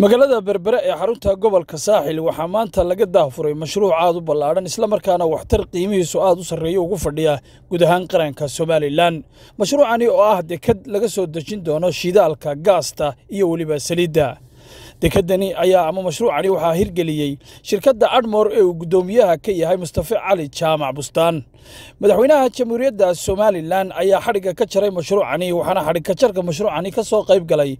magaalada berbere ee xarunta gobolka saaxil waxaa maanta laga daafuray mashruuc aad u ballaaran isla markaana waxtar qiimihiisu aad u sarreeyo ugu fadhiya guud ahaan qaranka Soomaaliland mashruucani oo ah dekad laga soo dejin doono shidaalka gaasta iyo waliba saliidda dekadani ayaa ama mashruucani waxaa hirgeliyay shirkadda Admor ee uu gudoomiyaha ka yahay Mustafa Cali Jaamac Bustaan madaxweynaha jamhuuriyadda Soomaaliland ayaa xariga ka jaray mashruucani waxaana xariga jarka mashruucani ka soo qayb galay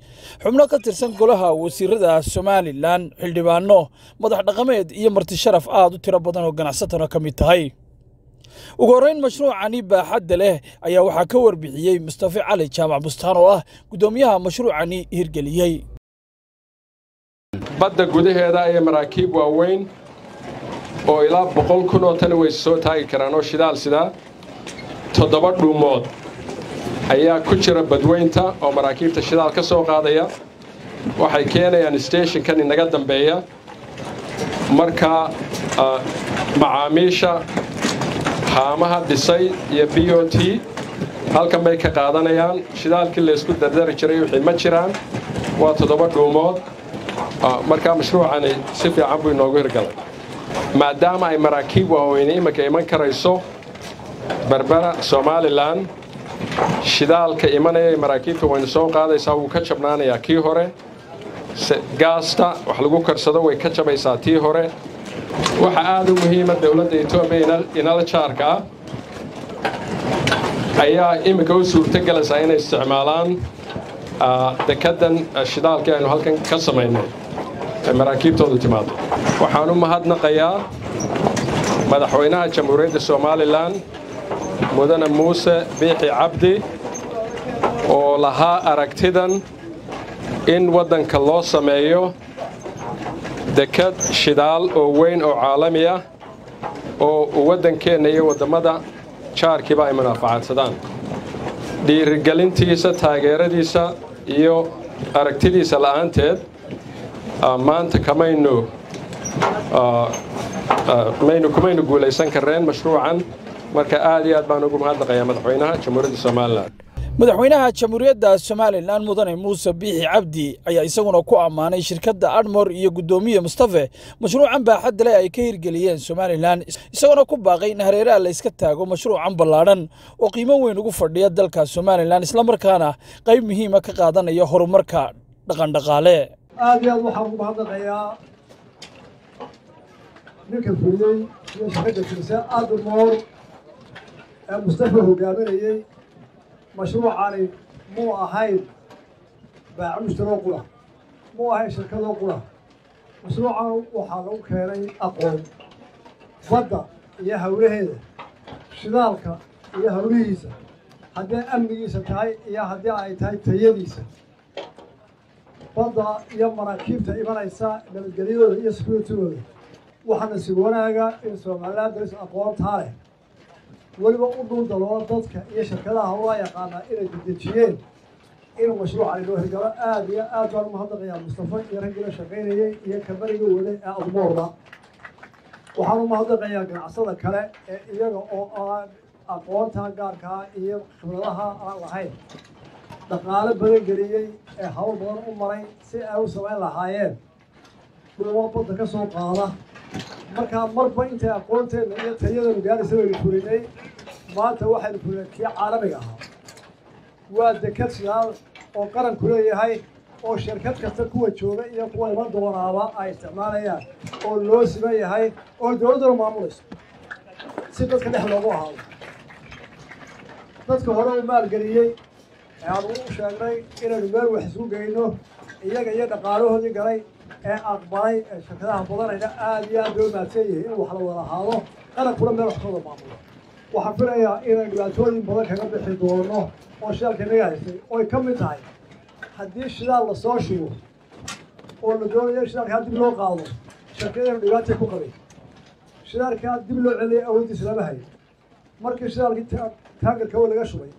xubno ka tirsan golaha wasiirada Soomaaliland xildhibaano madax dhaqameed iyo marti sharaf aad u tiro badan oo ganacsatada ka mid tahay ugu horeyn mashruucani baaxadda leh ayaa waxaa ka warbixiyay Mustafa Cali Jaamac Bustaan oo ah gudoomiyaha mashruucani hirgeliyay badda gudaheeda ay maraakiib waaweyn oo ilaa 100 kun oo tan way soo taagi karaan oo shidaal sida 7 dhuumood ayaa ku jira badweynta oo maraakiibta shidaal ka soo qaadaya waxay keenayaan station-kan inaga dambeeya marka macaamiisha haamaha dhisay iyo BOT halkan bay ka qaadanayaan shidaalkii la isku dardari jiray wixii ma jiraan waa 7 dhuumood marka mashruucani si fiican buu inoogu hirgalay maadaama ay maraakiib waaweyn imika iman karayso Berbera Soomaaliland shidaalka imanaya maraakiibta wayna soo qaadaysaa wuu ka jabnaanayaa kii hore gaasta wax lagu karsado way ka jabaysaa tii hore waxa aad u muhiim ah dawladda Itoobiya inala jaarka ayaa imika u suurtagelaysaa inay isticmaalaan dekadan shidaalka aynu halkan ka samaynay maraakiibtoodu timaado waxaan u mahadnaqayaa madaxweynaha jamhuuriyadda Soomaaliland mudane Muuse Biixi Cabdi oo lahaa aragtidan in wadanka loo sameeyo dekad shidaal oo weyn oo caalami ah oo wadankeena iyo wadamada jaarkiiba ay manfaacadsadaan dhiirigelintiisa taageeradiisa iyo aragtidiisa la'aanteed maanta kumaynu guulaysan kareen mashruucan marka aad iyo aad baan ugu mahadnaqayaa madaxweynaha jamhuuriyadda Soomaaliland madaxweynaha jamhuuriyadda Soomaaliland mudane Muuse Biixi Cabdi ayaa isaguna ku amaanay shirkadda Admor iyo gudoomiye Mustafa mashruucan baaxadda leh ay ka hirgeliyeen Soomaaliland isaguna ku baaqay in hareeraha la iska taago mashruucan ballaaran oo qiimo weyn ugu fadhiya dalka Soomaaliland isla markaana qayb muhiim ah ka qaadanaya horumarka dhaqan-dhaqaale aad iyo aad waxaan ugu mahadnaqayaa ninka fuliyay iyo shaqada tirsa Admor ee Mustafa hogaaminayay mashruucani muu ahayn baac mushtaro qura muu ahayn shirkado qura mashruucan waxaa lagu keenay aqoon badda iyo hawlaheeda shidaalka iyo hawlihiisa haddii amnigiisa tahay iyo haddii ay tahay tayadiisa badda iyo maraakiibta imanaysa nabadgelyadooda iyo securitigooda waxaana si wanaaga in Soomaaliland daris aqoontaa leh weliba u dhow daloola dadka iyo shirkadaha hawlaha yaqaana inay dedejiyeen inuu mashruucani loo hirgalo aad iyo aad baan u mahadnaqayaa Mustafa iyo raggii la shaqaynayay iyo kabariga waday ee Admorda waxaan u mahadnaqayaa ganacsada kale ee iyaga oo aan aqoonta gaarka iyo khibradaha aan lahayn dhaqaale badan geliyay ee hawl badan u maray si ay u samayn lahaayeen dhulwa badda ka soo qaada markaa marba intay aqoonteena iyo tayadanu gaaraysa waynu fulinay maanta waxaynu fulinay kii caalamiga ahaa waa dekad shidaal oo qaranku leeyahay oo shirkad kasta kuwa jooga iyo kuwa iman doonaaba ay isticmaalayaan oo loo siman yahay oo dowladduna maamulayso si dadka dhex loogu ahaado dadka hore u maalgeliyey aan u sheegnay inaynu meel wax isugu geyno iyaga iyo dhaqaalahoodii galay ee aqbalay ee shirkadaha badanayna aad iyo aad loo mahadsan yihiin in wax la wada ahaado qarankuna meel wax ka wada maamulo waxaan filayaa inay dhibaatooyin badan kaga bixi doono oo shidaalka inaga haystay ooy ka mid tahay haddii shidaal la soo shubo oo la doonayo shidaalkaa dib loo qaado shirkadaynu dhibaatay ku qabay shidaalkaa dib loo celiyay awooddiisa lama hayo markii shidaalkii taangarkawa laga shubay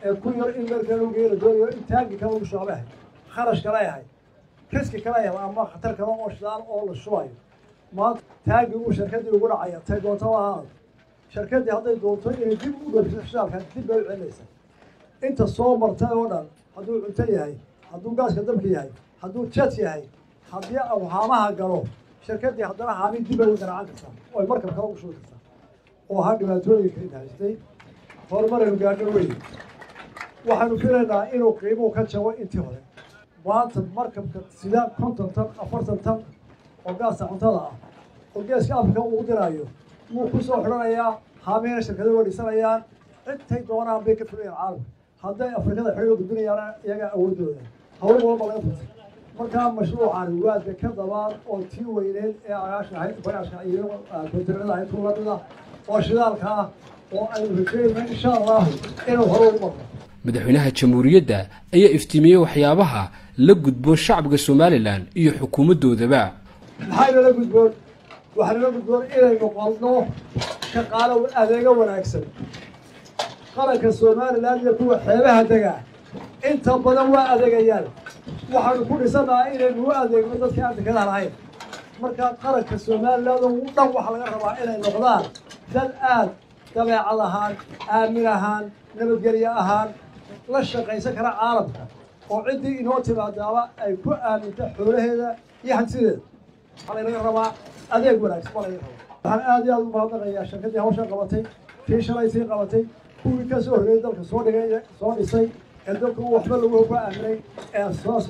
ee ku yar in meel kale lagu geeyo la doonayo in taangi kale lagu shuba lahay kharash kale yahay riski kale yahay ama khatar kale oo shidaal oo la shubayo maanta taangi uu shirkadii ugu dhacaya tay doonto ahaado shirkadii hadday doonto inay dib u dhoofiso shidaalka dib bay u celinaysaa inta soo martay oo dhan hadduu cunto yahay hadduu gaaska dabka yahay hadduu jet yahay haddii uu haamaha galo shirkaddii haddana haamii dib ay u garaacan kartaa oo ay markab kale ugu shubi kartaa oo ahaa dhibaatooyinka in haystay horumaraynu gaadho weyn waxaanu filaynaa inuu qiimuhu ka jabo intii hore maanta markabka sida 50 tan 40 tan oo gaasta cuntada ah oo geeska afrika uu diraayo wuu ku soo xidhanayaa haamihina shirkado waa dhisanayaan intay doonaan bay ka fulayaan caalamka hadday afrikada xidhiidho gudbinayaan iyaga awoodooda hawl walba laga furtay markaa mashruucani waa dekad labaad oo tii weyneed ee agaasha iyo kontineerada ahayd ku lamida oo shidaalka ah oo aynu rajeynayno insha allahu inuu hore ugu marno madaxweynaha jamhuuriyadda ayaa iftiimiyey waxyaabaha la gudboon shacbiga somalilan iyo xukuumaddoodaba maxayna la gudboon waxaana la gudboon inaynu qodno shaqaalo adeega wanaagsan qaranka somalilan iyo kuwa xeebaha degaa inta badan waa adeegayaan waxaanu ku dhisanaha inaynu u adeegno dadka aan dekadaha lahayn markaa qaranka somaliland oo dhan waxaa laga rabaa inay noqdaan dad aad dabeecad ahaan aamin ahaan nabadgelyo ahaan la shaqaysan kara caalamka oo ciddii inoo timaadaaba ay ku aaminta xoolaheeda iyo hantideeda waxaa laga rabaa adeeg wanaagsan baa laga rabaa waxaan aad iyo aad u mahadnaqayaa shirkaddii hawshan qabatay tii shalay sii qabatay kuwii ka soo horreeyay dalka soo dhisay ee dalka uu waxba lagu aaminay ee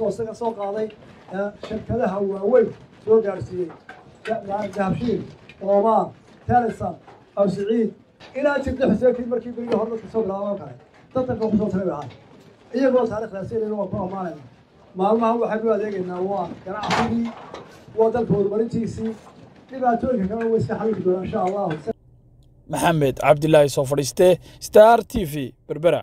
isaga soo qaaday shirkadaha waaweyn soo gaarsiiyey dahabshiil oomaan talisan awsiciid ilaa jirta xuseenkii markii berigii hore dadka soo bilaabaan kale dadka ku soo talay ahaa iyagoo taariikhdaasi inaynu waa ku ammaanayna maalmahan waxaynu adeegaynaa waa ganacsigii waa dalka horumarintiisii dhibaatooyinka kale way iska xalili doonaa insha allahu maxamed cabdilaahi soo fadhiiste star t v berbera